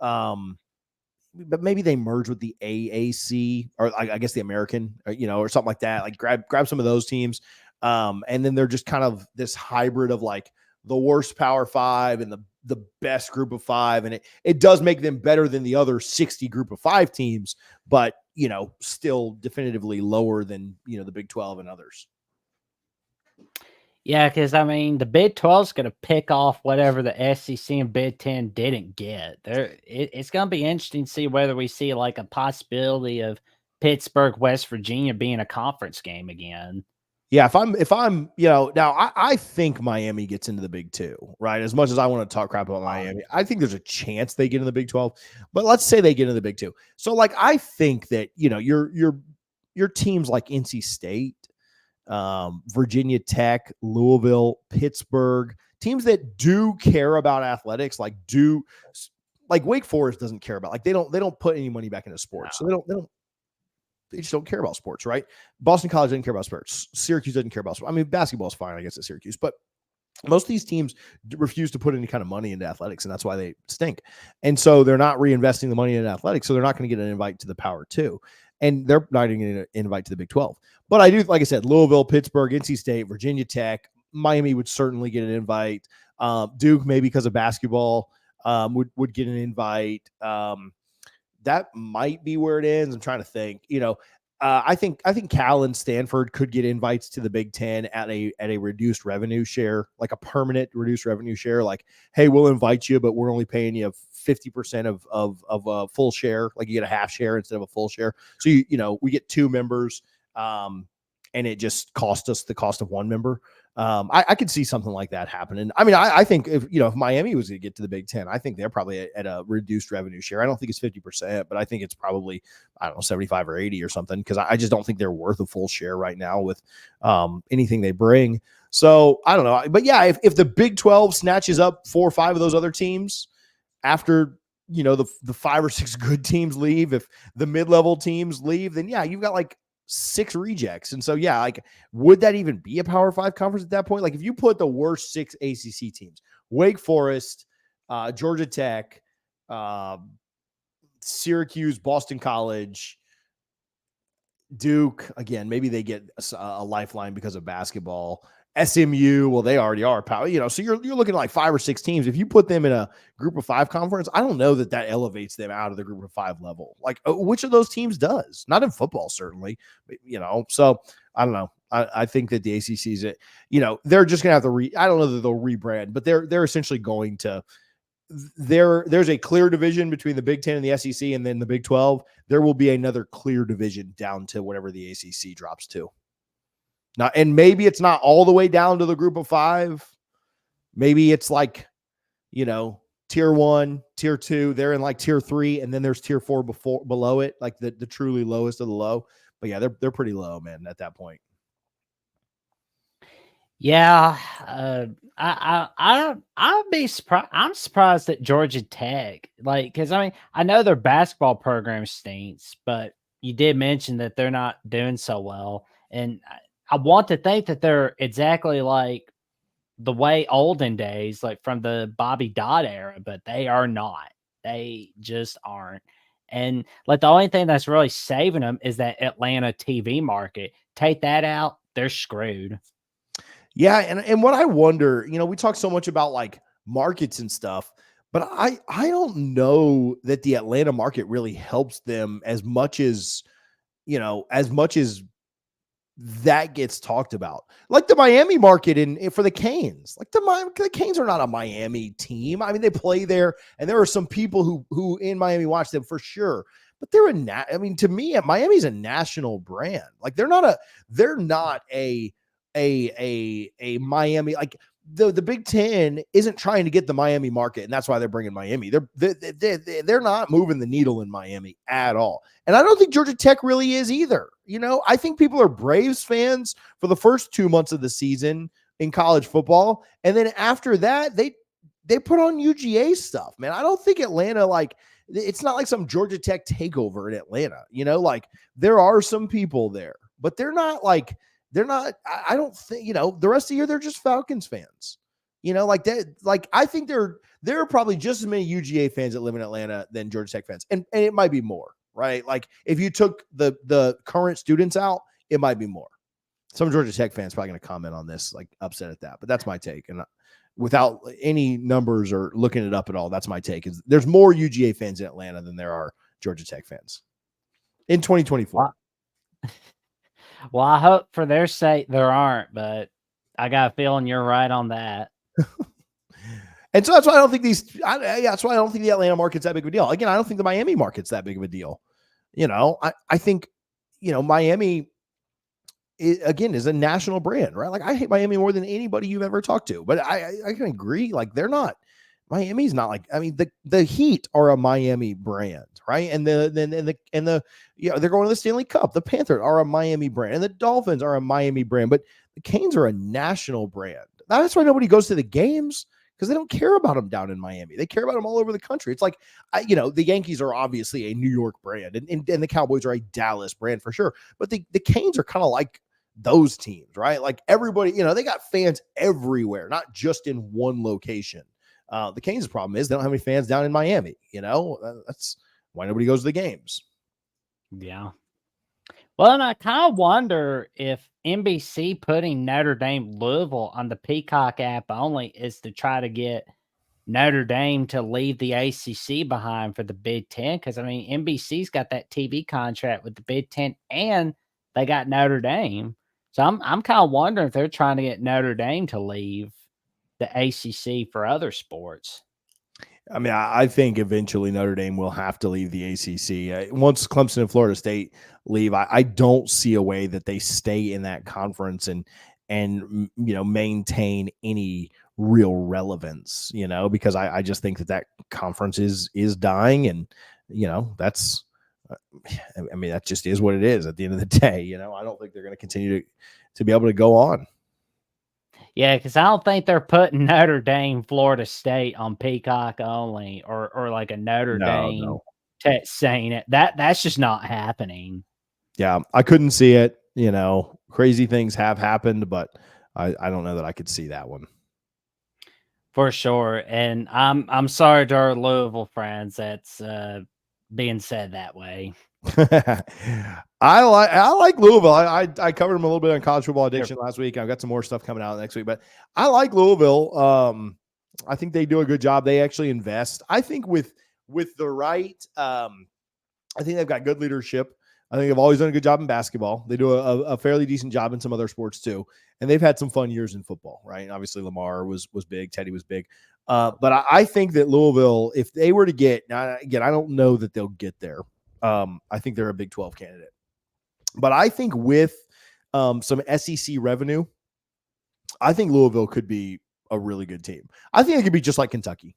But maybe they merge with the AAC or I guess the American, or something like that. Like grab some of those teams. And then they're just kind of this hybrid of like the worst Power 5 and the best group of 5. And it does make them better than the other 60 group of 5 teams, but, still definitively lower than, the Big 12 and others. Yeah, because, the Big 12 is going to pick off whatever the SEC and Big 10 didn't get. It's going to be interesting to see whether we see, like, a possibility of West Virginia being a conference game again. Yeah, if I'm, now I think Miami gets into the Big 2, right? As much as I want to talk crap about Miami, I think there's a chance they get in the Big 12. But let's say they get in the Big 2. So, like, I think that, your teams like NC State, Virginia Tech, Louisville, Pittsburgh, teams that do care about athletics, like Wake Forest doesn't care about, like they don't put any money back into sports. So they just don't care about sports, right? Boston College didn't care about sports. Syracuse doesn't care about sports. I mean, basketball is fine, I guess, at Syracuse, but most of these teams refuse to put any kind of money into athletics, and that's why they stink. And so they're not reinvesting the money in athletics, so they're not going to get an invite to the Power 2. And they're not even going to invite to the Big 12. But I do, like I said, Louisville, Pittsburgh, NC State, Virginia Tech, Miami would certainly get an invite. Duke, maybe because of basketball, would get an invite. That might be where it ends. I'm trying to think. I think Cal and Stanford could get invites to the Big 10 at a reduced revenue share, like a permanent reduced revenue share. Like, hey, we'll invite you, but we're only paying you 50% of a full share. Like you get a half share instead of a full share. So we get 2 members, and it just cost us the cost of 1 member. I could see something like that happening. I mean, I think if Miami was going to get to the Big 10, I think they're probably at a reduced revenue share. I don't think it's 50%, but I think it's probably, I don't know, 75 or 80 or something, because I just don't think they're worth a full share right now with anything they bring. So I don't know. But yeah, if the Big 12 snatches up 4 or 5 of those other teams after, the 5 or 6 good teams leave, if the mid-level teams leave, then yeah, you've got like 6 rejects. And so, yeah, like, would that even be a Power 5 conference at that point? Like, if you put the worst 6 ACC teams, Wake Forest, Georgia Tech, Syracuse, Boston College, Duke, again, maybe they get a lifeline because of basketball, SMU, well, they already are power, so you're looking at like 5 or 6 teams. If you put them in a group of 5 conference, I don't know that elevates them out of the group of 5 level. Like, which of those teams does? Not in football, certainly, but, so I don't know. I think that the ACC's, they're just going to have to I don't know that they'll rebrand, but they're essentially going to, there's a clear division between the Big 10 and the SEC, and then the Big 12. There will be another clear division down to whatever the ACC drops to. Now, and maybe it's not all the way down to the group of 5. Maybe it's like, tier 1, tier 2, they're in like tier 3, and then there's tier 4 below it, like the truly lowest of the low. But yeah, they're pretty low, man, at that point. Yeah, I'd be surprised. I'm surprised at Georgia Tech, because I know their basketball program stinks, but you did mention that they're not doing so well, and I want to think that they're exactly like the way olden days, like from the Bobby Dodd era, but they are not. They just aren't. And like the only thing that's really saving them is that Atlanta TV market. Take that out, they're screwed. Yeah, and what I wonder, we talk so much about like markets and stuff, but I don't know that the Atlanta market really helps them as much as that gets talked about. Like the Miami market for the Canes. Like the Canes are not a Miami team. I mean, they play there, and there are some people who in Miami watch them for sure. But they're to me, Miami's a national brand. Like they're not a Miami, like the Big Ten isn't trying to get the Miami market, and that's why they're bringing Miami. They're not moving the needle in Miami at all, and I don't think Georgia Tech really is either. I think people are Braves fans for the first 2 months of the season in college football, and then after that, they put on UGA stuff. Man, I don't think Atlanta, like, it's not like some Georgia Tech takeover in Atlanta. Like there are some people there, but they're not like. They're not, I don't think, the rest of the year, they're just Falcons fans, like that. Like, I think there are probably just as many UGA fans that live in Atlanta than Georgia Tech fans. And it might be more, right? Like if you took the current students out, it might be more. Some Georgia Tech fans probably going to comment on this, like upset at that, but that's my take. And without any numbers or looking it up at all, that's my take. Is there's more UGA fans in Atlanta than there are Georgia Tech fans in 2024. Wow. Well, I hope for their sake there aren't, but I got a feeling you're right on that. And so that's why I don't think that's why I don't think the Atlanta market's that big of a deal. Again, I don't think the Miami market's that big of a deal. I think, Miami is a national brand, right? Like I hate Miami more than anybody you've ever talked to, but I can agree. Like they're not. Miami's not like, the Heat are a Miami brand, right? And they're going to the Stanley Cup. The Panthers are a Miami brand, and the Dolphins are a Miami brand, but the Canes are a national brand. That's why nobody goes to the games, because they don't care about them down in Miami. They care about them all over the country. It's like, the Yankees are obviously a New York brand, and the Cowboys are a Dallas brand for sure. But the Canes are kind of like those teams, right? Like everybody, they got fans everywhere, not just in one location. The Canes' problem is they don't have any fans down in Miami. That's why nobody goes to the games. Yeah. Well, and I kind of wonder if NBC putting Notre Dame Louisville on the Peacock app only is to try to get Notre Dame to leave the ACC behind for the Big Ten. Because, NBC's got that TV contract with the Big Ten, and they got Notre Dame. So I'm kind of wondering if they're trying to get Notre Dame to leave the ACC for other sports. I think eventually Notre Dame will have to leave the ACC. Once Clemson and Florida State leave, I don't see a way that they stay in that conference and maintain any real relevance, because I just think that conference is dying, and that's that just is what it is at the end of the day. I don't think they're going to continue to be able to go on. Yeah, because I don't think they're putting Notre Dame, Florida State on Peacock only, or like a Notre Dame saying it. That's just not happening. Yeah, I couldn't see it. Crazy things have happened, but I don't know that I could see that one. For sure. And I'm sorry to our Louisville friends that's being said that way. I like Louisville. I covered them a little bit on college football addiction last week. I've got some more stuff coming out next week, but I like Louisville. I think they do a good job. They actually invest. I think with the right, I think they've got good leadership. I think they've always done a good job in basketball. They do a fairly decent job in some other sports too, and they've had some fun years in football. Right? Obviously, Lamar was big. Teddy was big. But I think that Louisville, if they were to get, now again, I don't know that they'll get there. I think they're a Big 12 candidate. But I think with some SEC revenue, I think Louisville could be a really good team. I think it could be just like Kentucky.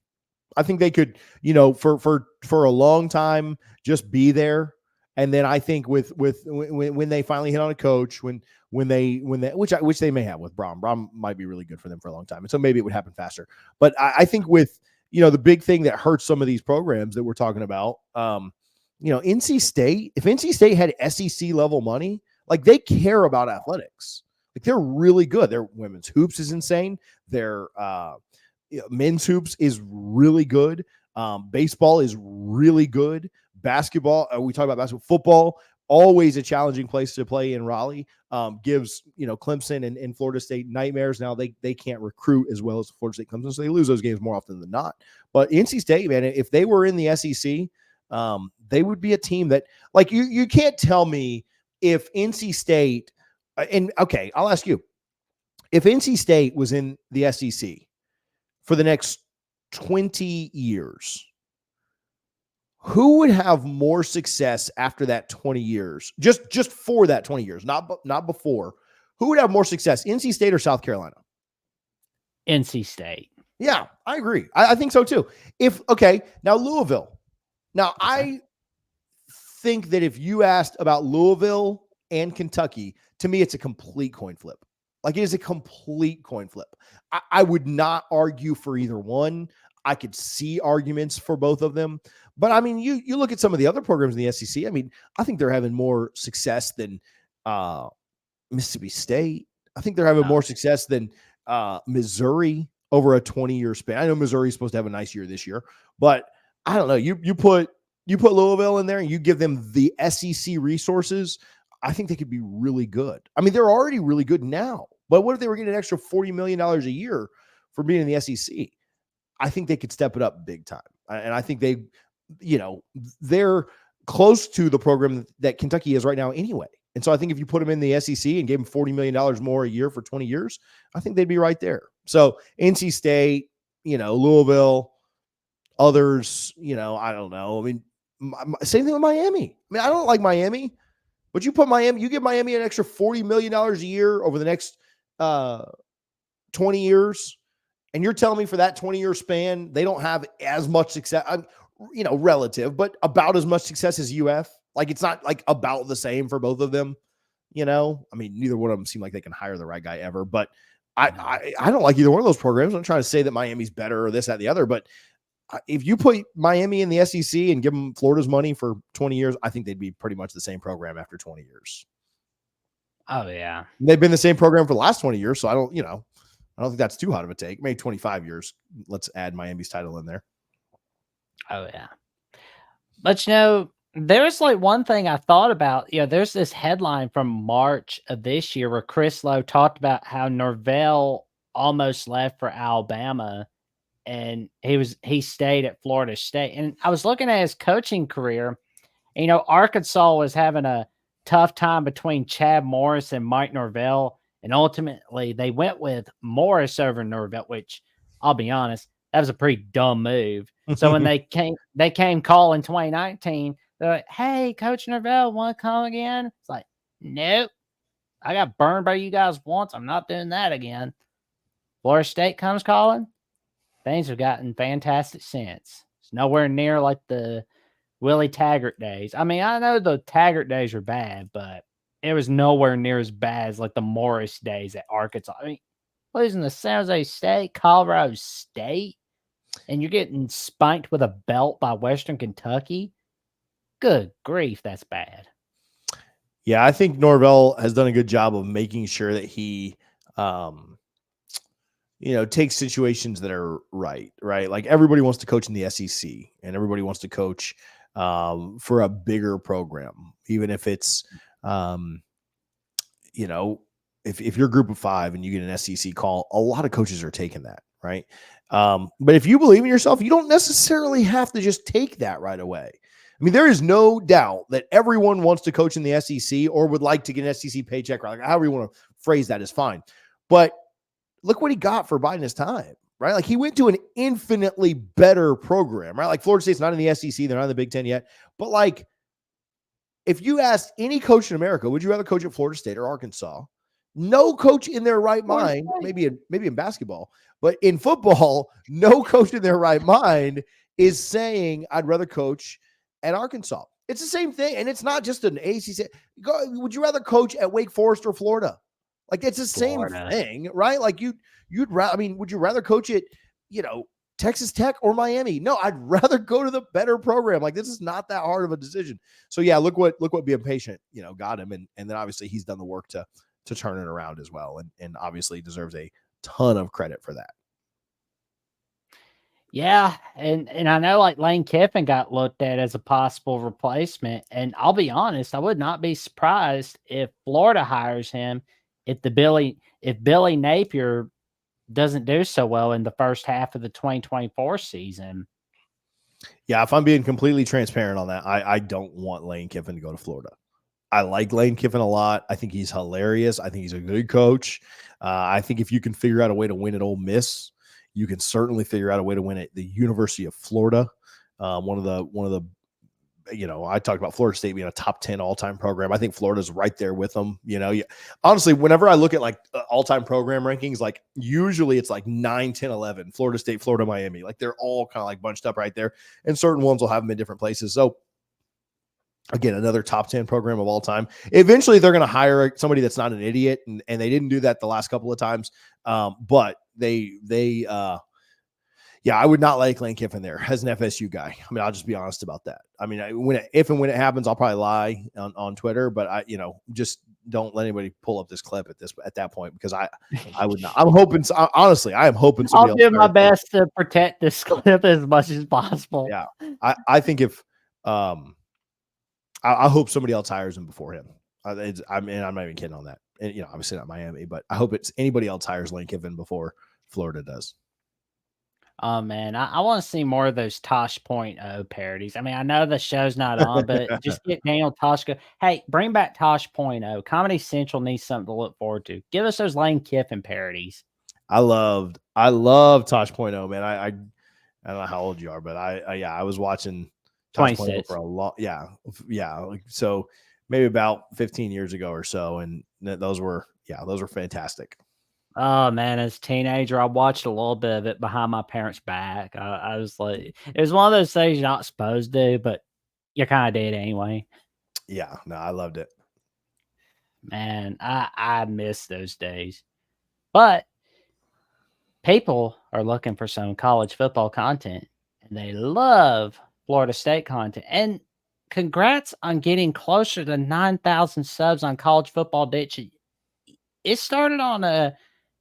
I think they could, for a long time, just be there. And then I think when they finally hit on a coach, when they which they may have with Braun might be really good for them for a long time, and so maybe it would happen faster. But I think with the big thing that hurts some of these programs that we're talking about, NC State. If NC State had SEC level money, like they care about athletics, like they're really good. Their women's hoops is insane. Their men's hoops is really good. Baseball is really good. Basketball, we talk about basketball. Football, always a challenging place to play in Raleigh. Gives Clemson and Florida State nightmares. Now they can't recruit as well as Florida State Clemson, so they lose those games more often than not. But NC State, man, if they were in the SEC, they would be a team that, like, you can't tell me if NC State, and okay, I'll ask you, if NC State was in the SEC for the next 20 years, who would have more success after that 20 years? Just for that 20 years, not before. Who would have more success, NC State or South Carolina? NC State. Yeah, I agree. I think so too. Now Louisville. Now, I think that if you asked about Louisville and Kentucky, to me, it's a complete coin flip. Like, it is a complete coin flip. I would not argue for either one. I could see arguments for both of them. But, I mean, you look at some of the other programs in the SEC. I mean, I think they're having more success than Mississippi State. I think they're having more success than Missouri over a 20-year span. I know Missouri's supposed to have a nice year this year, but I don't know. You put Louisville in there and you give them the SEC resources, I think they could be really good. I mean, they're already really good now, but what if they were getting an extra $40 million a year for being in the SEC? I think they could step it up big time. And I think they're close to the program that Kentucky is right now anyway. And so I think if you put them in the SEC and gave them $40 million more a year for 20 years, I think they'd be right there. So NC State, Louisville, others, I don't know. I mean, same thing with Miami. I mean, I don't like Miami, but you give Miami an extra $40 million a year over the next 20 years. And you're telling me for that 20-year span, they don't have as much success, relative, but about as much success as UF. Like, it's not like about the same for both of them. I mean, neither one of them seem like they can hire the right guy ever, but I don't like either one of those programs. I'm trying to say that Miami's better or this, that, the other, but if you put Miami in the SEC and give them Florida's money for 20 years, I think they'd be pretty much the same program after 20 years. Oh yeah. They've been the same program for the last 20 years. So I don't think that's too hot of a take. Maybe 25 years. Let's add Miami's title in there. Oh yeah. But there's like one thing I thought about, there's this headline from March of this year where Chris Lowe talked about how Norvell almost left for Alabama and he stayed at Florida State. And I was looking at his coaching career. Arkansas was having a tough time between Chad Morris and Mike Norvell. And ultimately they went with Morris over Norvell, which I'll be honest, that was a pretty dumb move. So when they came call in 2019, they're like, hey, Coach Norvell, want to come again? It's like, nope. I got burned by you guys once. I'm not doing that again. Florida State comes calling. Things have gotten fantastic since. It's nowhere near like the Willie Taggart days. I mean, I know the Taggart days are bad, but it was nowhere near as bad as like the Morris days at Arkansas. I mean, losing to San Jose State, Colorado State, and you're getting spanked with a belt by Western Kentucky. Good grief, that's bad. Yeah, I think Norvell has done a good job of making sure that he, takes situations that are right? Like everybody wants to coach in the SEC and everybody wants to coach for a bigger program, even if it's, if you're a group of 5 and you get an SEC call, a lot of coaches are taking that, right? But if you believe in yourself, you don't necessarily have to just take that right away. I mean, there is no doubt that everyone wants to coach in the SEC or would like to get an SEC paycheck, right? Like, however you want to phrase that is fine. But look what he got for biding his time, right? Like, he went to an infinitely better program, right? Like, Florida State's not in the SEC. They're not in the Big Ten yet. But, like, if you asked any coach in America, would you rather coach at Florida State or Arkansas? No coach in their right mind, maybe in basketball, but in football, no coach in their right mind is saying, I'd rather coach at Arkansas. It's the same thing. And it's not just an ACC. Would you rather coach at Wake Forest or Florida? Like, it's the same thing, right? Like, would you rather coach at, Texas Tech or Miami? No, I'd rather go to the better program. Like, this is not that hard of a decision. So yeah, look what being patient, got him. And then obviously he's done the work to turn it around as well. And obviously deserves a ton of credit for that. Yeah. And I know, like, Lane Kiffin got looked at as a possible replacement. And I'll be honest, I would not be surprised if Florida hires him if Billy Napier doesn't do so well in the first half of the 2024 season. Yeah, if I'm being completely transparent on that, I don't want Lane Kiffin to go to Florida. I like Lane Kiffin a lot. I think he's hilarious. I think he's a good coach. I think if you can figure out a way to win at Ole Miss, you can certainly figure out a way to win at the University of Florida. One of the I talked about Florida State being a top 10 all-time program. I think Florida's right there with them. Honestly, whenever I look at like all-time program rankings, like usually it's like 9, 10, 11, Florida State, Florida, Miami. Like, they're all kind of like bunched up right there. And certain ones will have them in different places. So again, another top 10 program of all time. Eventually they're going to hire somebody that's not an idiot. And they didn't do that the last couple of times. But I would not like Lane Kiffin there as an FSU guy. I mean, I'll just be honest about that. I mean, if and when it happens, I'll probably lie on Twitter, but just don't let anybody pull up this clip at that point, because I would not. I'm hoping, honestly, I am hoping I'll do my best to protect this clip as much as possible. Yeah. I think if, I hope somebody else hires him before him. I'm not even kidding on that. And, obviously not Miami, but I hope it's anybody else hires Lane Kiffin before Florida does. Oh man, I want to see more of those Tosh.0 parodies. I mean, I know the show's not on, but just get Daniel Tosh. Hey, bring back Tosh.0. Comedy Central needs something to look forward to. Give us those Lane Kiffin parodies. I love Tosh.0, man. I don't know how old you are, but I was watching Tosh.0 for a long, yeah. So maybe about 15 years ago or so, and those were fantastic. Oh man, as a teenager, I watched a little bit of it behind my parents' back. I was like, it was one of those things you're not supposed to, but you kind of did anyway. Yeah, no, I loved it. Man, I miss those days. But people are looking for some college football content, and they love Florida State content. And congrats on getting closer to 9,000 subs on College Football Ditch. It started on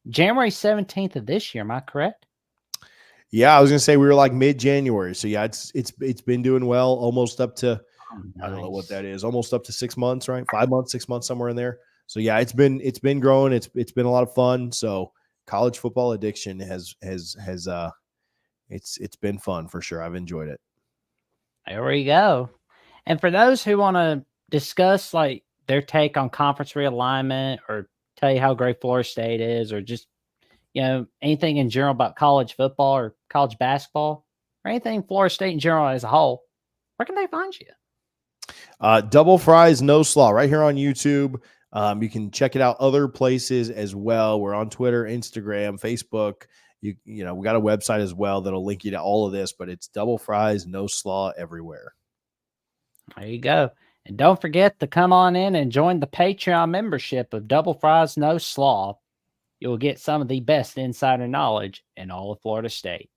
January 17th of this year. Am I correct? Yeah, I was gonna say we were like mid-January. So yeah, it's been doing well, almost up to nice. I don't know what that is, almost up to 6 months, right? 5 months, 6 months, somewhere in there. So yeah, it's been growing. It's been a lot of fun. So college football addiction has it's been fun for sure. I've enjoyed it. There we go. And for those who want to discuss like their take on conference realignment, or tell you how great Florida State is, or just anything in general about college football or college basketball, or anything Florida State in general as a whole, where can they find you? Double Fries, No Slaw, right here on YouTube. You can check it out other places as well. We're on Twitter, Instagram, Facebook. We got a website as well that'll link you to all of this, but it's Double Fries, No Slaw everywhere. There you go. And don't forget to come on in and join the Patreon membership of Double Fries, No Slaw. You'll get some of the best insider knowledge in all of Florida State.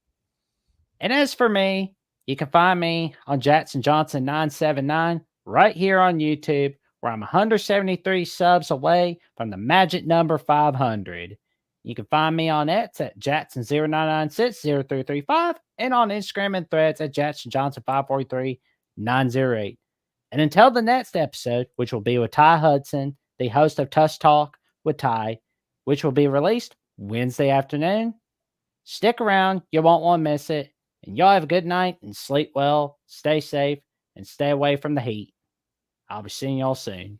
And as for me, you can find me on Jackson Johnson 979 right here on YouTube, where I'm 173 subs away from the magic number 500. You can find me on X at Jackson09960335 and on Instagram and Threads at Jackson Johnson 543. 908. And until the next episode, which will be with Ty Hudson, the host of Tuss Talk with Ty, which will be released Wednesday afternoon, stick around. You won't want to miss it. And y'all have a good night and sleep well, stay safe, and stay away from the heat. I'll be seeing y'all soon.